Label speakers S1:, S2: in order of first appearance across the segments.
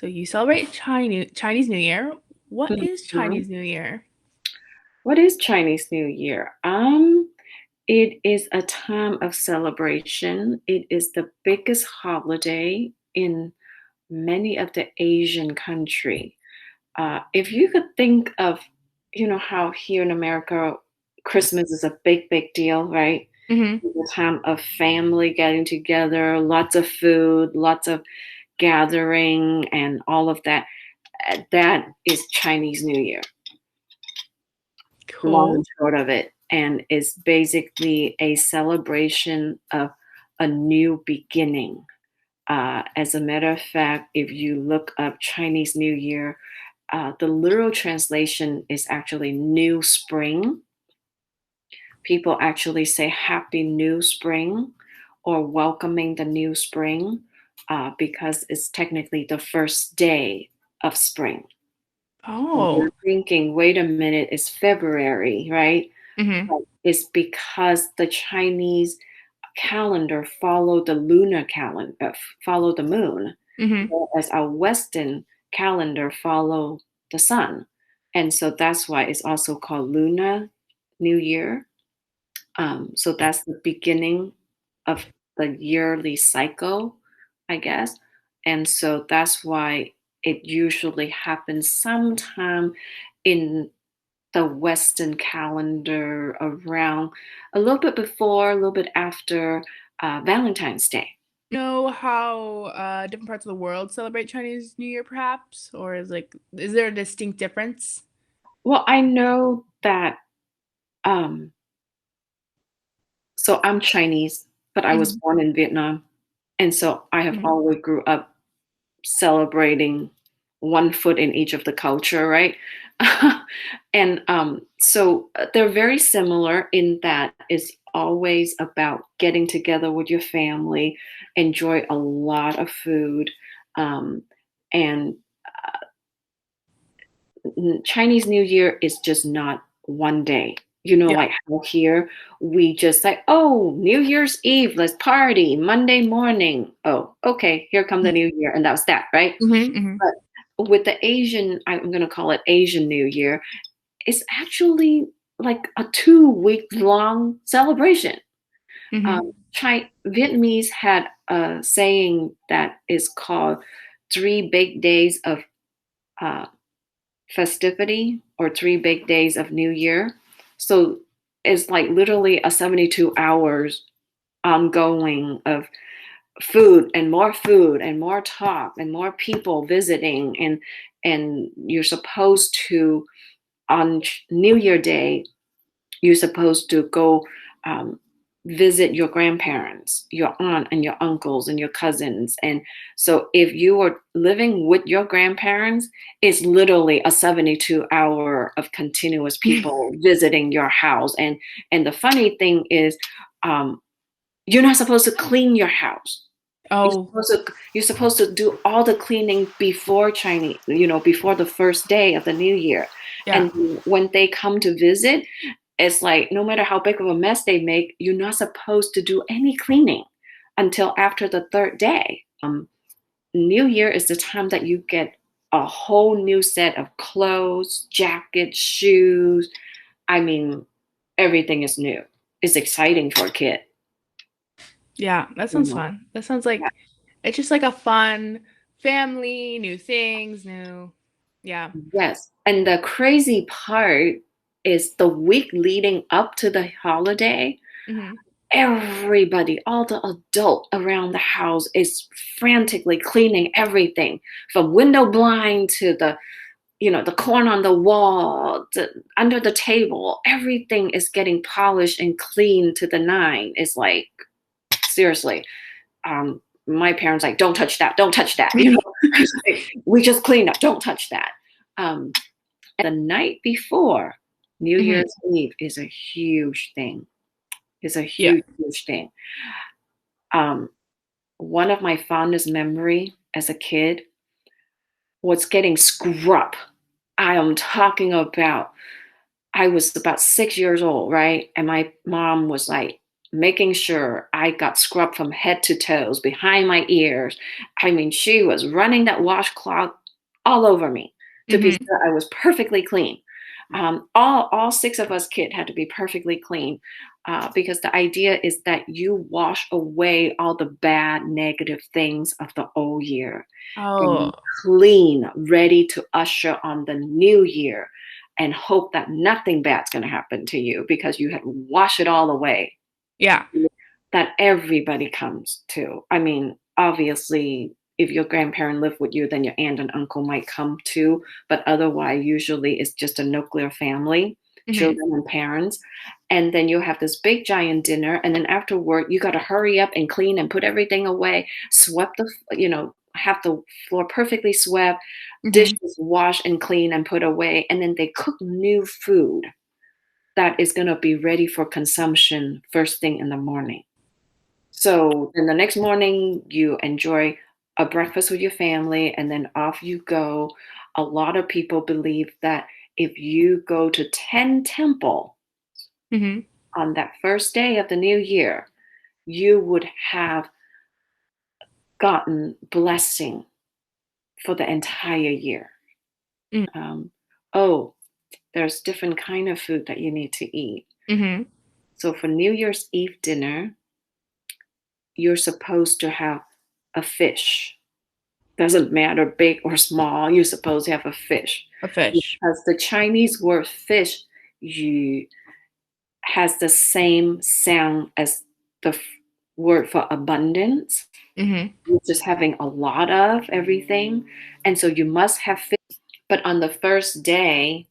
S1: So you celebrate Chinese New Year. What is
S2: Mhm.
S1: Chinese New Year?
S2: What is Chinese New Year? It is a time of celebration. It is the biggest holiday in many of the Asian country. If you could think of, how here in America, Christmas is a big, big deal, right?
S1: Hmm.
S2: It's a time of family getting together, lots of food, lots of gathering, and all of that. That is Chinese New Year. Long
S1: Cool.
S2: and short of it, and it's basically a celebration of a new beginning. As a matter of fact, if you look up Chinese New Year, the literal translation is actually new spring. People actually say Happy New Spring or welcoming the new spring because it's technically the first day of spring. And
S1: Oh.
S2: you're thinking, wait a minute, it's February, right?
S1: Hmm.
S2: Is because the Chinese calendar follow the lunar calendar, follow the moon,
S1: Hmm.
S2: whereas our Western calendar follow the sun, and so that's why it's also called Lunar New Year. So that's the beginning of the yearly cycle, I guess, and so that's why it usually happens sometime in the Western calendar around a little bit before, a little bit after Valentine's Day.
S1: Know how different parts of the world celebrate Chinese New Year, perhaps? Or is there a distinct difference?
S2: Well, I know that, um, so I'm Chinese, but I was
S1: Hmm.
S2: born in Vietnam. And so I have
S1: Hmm.
S2: always grew up celebrating one foot in each of the culture, right? And so they're very similar in that it's always about getting together with your family, enjoy a lot of food, um, and Chinese New Year is just not one day.
S1: Yeah.
S2: Like how here we just like, oh, New Year's Eve, let's party. Monday morning. Oh, okay, here come the New Year. And that was that, right?
S1: Hmm.
S2: But with the Asian, I'm going to call it Asian New Year, it's actually like a 2 week long celebration.
S1: Hmm.
S2: Vietnamese had a saying that is called 3 big days of uh, festivity or 3 big days of New Year. So it's like literally a 72 hours ongoing of food and more talk and more people visiting, and you're supposed to on New Year Day you're supposed to go um, visit your grandparents, your aunt and your uncles and your cousins. And so if you were living with your grandparents, it's literally a 72-hour of continuous people visiting your house. And the funny thing is, um, you're not supposed to clean your house. You're
S1: Oh,
S2: supposed to you're supposed to do all the cleaning before Chinese, before the first day of the new year.
S1: yeah.
S2: And when they come to visit, it's like no matter how big of a mess they make, you're not supposed to do any cleaning until after the third day. New Year is the time that you get a whole new set of clothes, jackets, shoes. I mean, everything is new. It's exciting for a kid.
S1: Yeah, that sounds
S2: Mhm.
S1: fun. That sounds like it's just like a fun family, new things, new. Yeah.
S2: Yes. And the crazy part is the week leading up to the holiday,
S1: Hmm.
S2: everybody, all the adult around the house is frantically cleaning everything from window blind to the corn on the wall, under the table. Everything is getting polished and clean to the nine. It's like, seriously. My parents like, don't touch that, don't touch that. We just cleaned up, don't touch that. Um, the night before New
S1: Hmm.
S2: Year's Eve is a huge thing. It's a
S1: Yeah.
S2: huge, huge thing. Um, One of my fondest memory as a kid was getting scrub. I am talking about I was about 6 years old, right? And my mom was like, making sure I got scrubbed from head to toes, behind my ears. I mean, she was running that washcloth all over me to be
S1: Mm-hmm.
S2: sure I was perfectly clean. All six of us kids had to be perfectly clean because the idea is that you wash away all the bad, negative things of the old year and
S1: Oh,
S2: you clean, ready to usher on the new year and hope that nothing bad's going to happen to you because you had washed it all away
S1: yeah.
S2: that everybody comes to. I mean, obviously, if your grandparent lived with you, then your aunt and uncle might come too. But otherwise, usually it's just a nuclear family,
S1: Mm-hmm.
S2: children and parents. And then you have this big giant dinner. And then afterward, you got to hurry up and clean and put everything away, swept have the floor perfectly swept,
S1: Mm-hmm.
S2: dishes washed and clean and put away. And then they cook new food that is going to be ready for consumption first thing in the morning. So then the next morning, you enjoy a breakfast with your family, and then off you go. A lot of people believe that if you go to 10 temple
S1: Mm-hmm.
S2: on that first day of the new year, you would have gotten blessing for the entire year. Um, oh, there's different kind of food that you need to eat.
S1: Mm-hmm.
S2: So for New Year's Eve dinner, you're supposed to have a fish. Doesn't matter big or small, you're supposed to have a fish.
S1: A fish.
S2: Because the Chinese word fish you has the same sound as the word for abundance,
S1: Mm-hmm.
S2: which is having a lot of everything. And so you must have fish. But on the first day,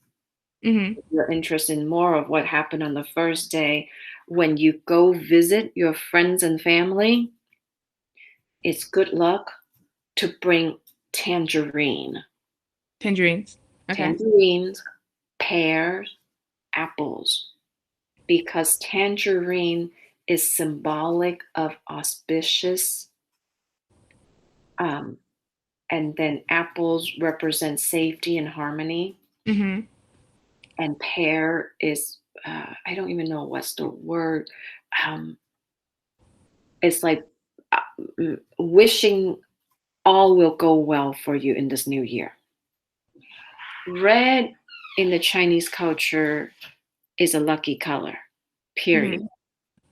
S1: Mm-hmm.
S2: if you're interested in more of what happened on the first day, when you go visit your friends and family, it's good luck to bring tangerine.
S1: Tangerines. Okay.
S2: Tangerines, pears, apples, because tangerine is symbolic of auspicious, um, and then apples represent safety and harmony,
S1: Mm-hmm.
S2: and pear is I don't even know what's the word. Um, it's like wishing all will go well for you in this new year. Red in the Chinese culture is a lucky color, period.
S1: Mm-hmm.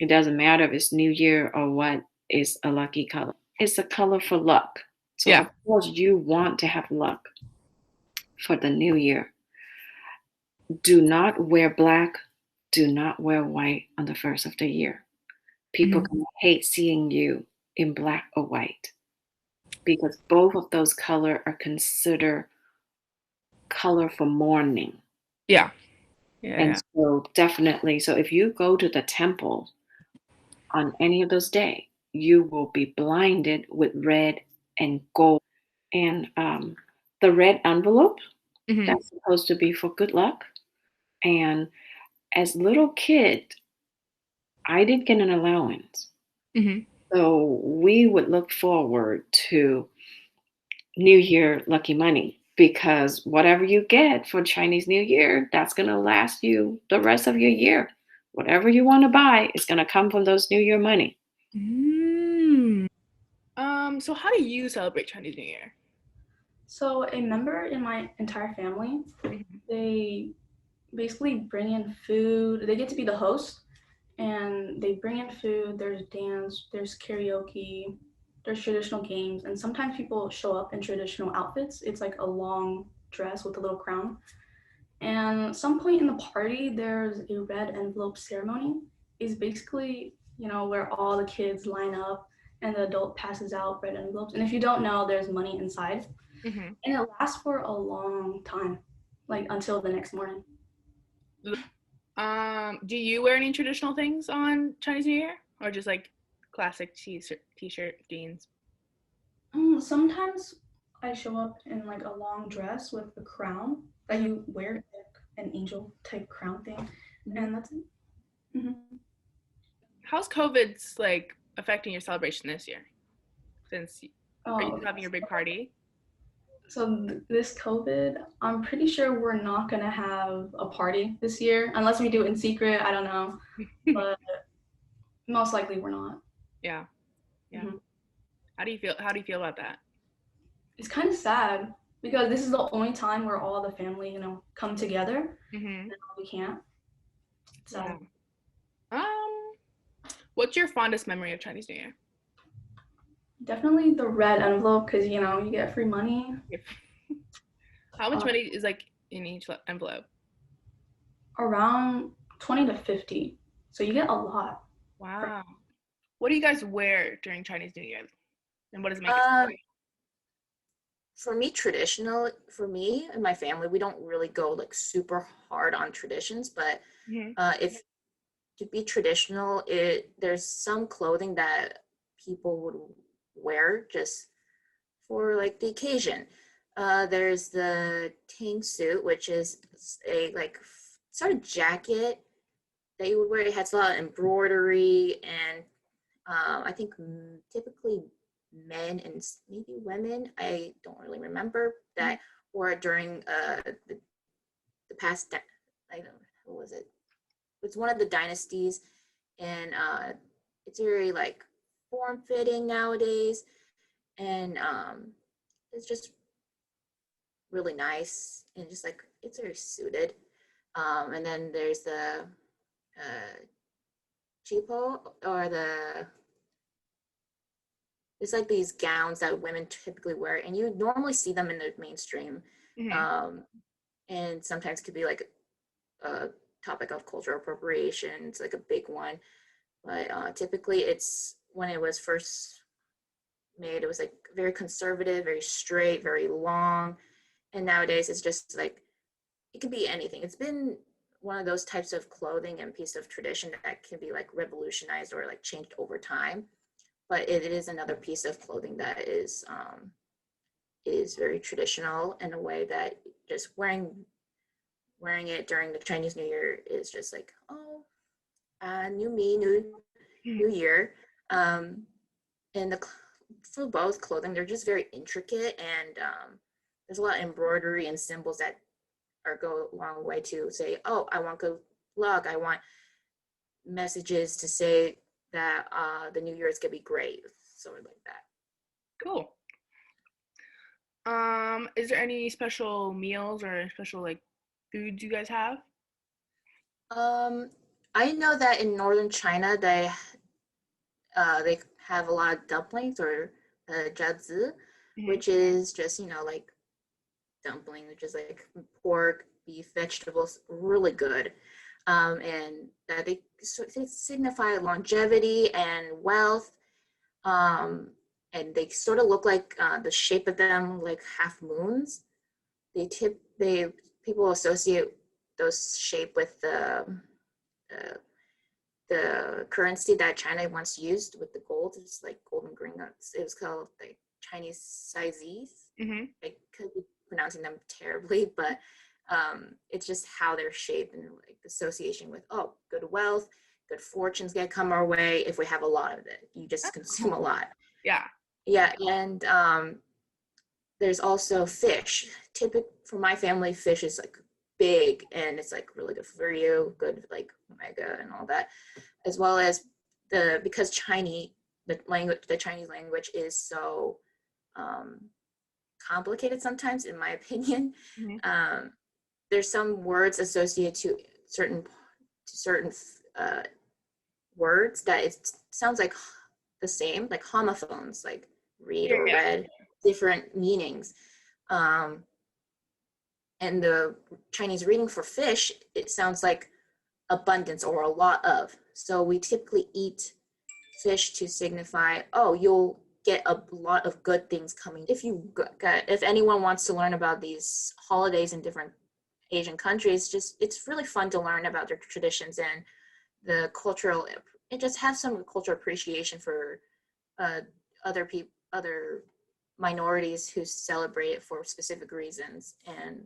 S2: It doesn't matter if it's New Year or what is a lucky color. It's a color for luck. So
S1: Yeah.
S2: of course you want to have luck for the new year. Do not wear black. Do not wear white on the first of the year. People
S1: Mm-hmm.
S2: can hate seeing you in black or white because both of those color are considered color for mourning.
S1: Yeah. Yeah.
S2: And
S1: Yeah.
S2: so definitely, so if you go to the temple on any of those days, you will be blinded with red and gold. And the red envelope,
S1: Mm-hmm.
S2: that's supposed to be for good luck. And as little kid, I did get an allowance.
S1: Mm-hmm.
S2: So we would look forward to New Year lucky money because whatever you get for Chinese New Year, that's going to last you the rest of your year. Whatever you want to buy is going to come from those New Year money.
S1: Mm. So how do you celebrate Chinese New Year?
S3: So a member in my entire family,
S1: Mm-hmm.
S3: they basically bring in food. They get to be the host, and they bring in food. There's dance, there's karaoke, there's traditional games, and sometimes people show up in traditional outfits. It's like a long dress with a little crown. And some point in the party, there's a red envelope ceremony. Is basically, where all the kids line up and the adult passes out red envelopes. And if you don't know, there's money inside,
S1: Mm-hmm.
S3: and it lasts for a long time, like until the next morning.
S1: Do you wear any traditional things on Chinese New Year, or just like classic t-shirt, jeans?
S3: Sometimes I show up in like a long dress with a crown that
S1: Mm-hmm.
S3: you wear, like an angel type crown thing,
S1: Mm-hmm.
S3: and that's it. Hmm.
S1: How's COVID's like affecting your celebration this year? Since are you
S3: Oh,
S1: still having your big party?
S3: so this COVID, I'm pretty sure we're not gonna have a party this year unless we do it in secret. I don't know, but Most likely we're not.
S1: Yeah. Yeah.
S3: Hmm.
S1: How do you feel about that?
S3: It's kind of sad because this is the only time where all the family, come together.
S1: Mm-hmm.
S3: And we can't. It's
S1: Yeah.
S3: sad.
S1: Um, what's your fondest memory of Chinese New Year?
S3: Definitely the red envelope because you get free money.
S1: If, how much
S3: Uh,
S1: money is like in each envelope?
S3: around 20 to 50. So you get a lot.
S1: Wow. What do you guys wear during Chinese New Year, and what does it make it
S4: Um,
S1: celebrate?
S4: for me, traditional, for me and my family, we don't really go like super hard on traditions, but
S1: Mm-hmm.
S4: if to be traditional, there's some clothing that people would wear just for like the occasion. There's the tang suit, which is a like sort of jacket that you would wear. It has a lot of embroidery and I think typically men and maybe women, I don't really remember,
S1: Mm-hmm.
S4: that wore it during the past, I don't know, what was it? It's one of the dynasties, and it's very like form fitting nowadays, and it's just really nice and just like it's very suited. And then there's the cheapo or the it's like these gowns that women typically wear, and you normally see them in the mainstream,
S1: Mm-hmm.
S4: um, and sometimes could be like a topic of cultural appropriation. It's like a big one, but typically it's when it was first made, it was like very conservative, very straight, very long, and nowadays it's just like it could be anything. It's been one of those types of clothing and piece of tradition that can be like revolutionized or like changed over time, but it is another piece of clothing that is very traditional in a way that just wearing it during the Chinese New Year is just like, oh, new me, new year. Um, and for both clothing, they're just very intricate, and there's a lot of embroidery and symbols that are go a long way to say, oh, I want good luck. I want messages to say that the new year is gonna be great, sort of like that.
S1: Cool. Is there any special meals or special like foods you guys have?
S4: Um, I know that in northern China they have a lot of dumplings or jiazi,
S1: Mm-hmm.
S4: which is just like dumpling, which is like pork, beef, vegetables, really good. And that they signify longevity and wealth. Um, and they sort of look like the shape of them like half moons. They people associate those shape with uh, the currency that China once used with the gold. It's like golden green. It was called like Chinese sizes.
S1: Mm-hmm.
S4: I could be pronouncing them terribly, but it's just how they're shaped and like association with good wealth, good fortunes get come our way if we have a lot of it. You just
S1: That's
S4: consume a
S1: cool.
S4: lot.
S1: Yeah.
S4: Yeah, and there's also fish. For my family, fish is like big and it's like really good for you, good like omega and all that, as well as because the Chinese language is so um, complicated sometimes, in my opinion.
S1: Mm-hmm.
S4: Um, there's some words associated to certain uh, words that it sounds like the same, like homophones, like read
S1: Yeah.
S4: or
S1: Yeah.
S4: read, different meanings. Um, and the Chinese reading for fish, it sounds like abundance or a lot of. So we typically eat fish to signify, oh, you'll get a lot of good things coming. If anyone wants to learn about these holidays in different Asian countries, just it's really fun to learn about their traditions and the cultural. It just have some cultural appreciation for uh, other minorities who celebrate it for specific reasons, and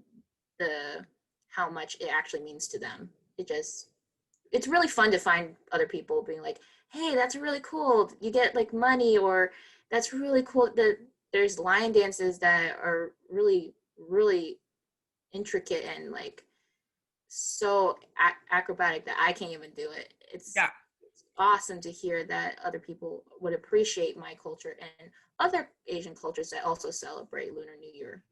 S4: the how much it actually means to them. It's really fun to find other people being like, hey, that's really cool, you get like money, or that's really cool that there's lion dances that are really intricate and like so acrobatic that I can't even do it.
S1: Yeah.
S4: awesome to hear that other people would appreciate my culture and other Asian cultures that also celebrate Lunar New Year.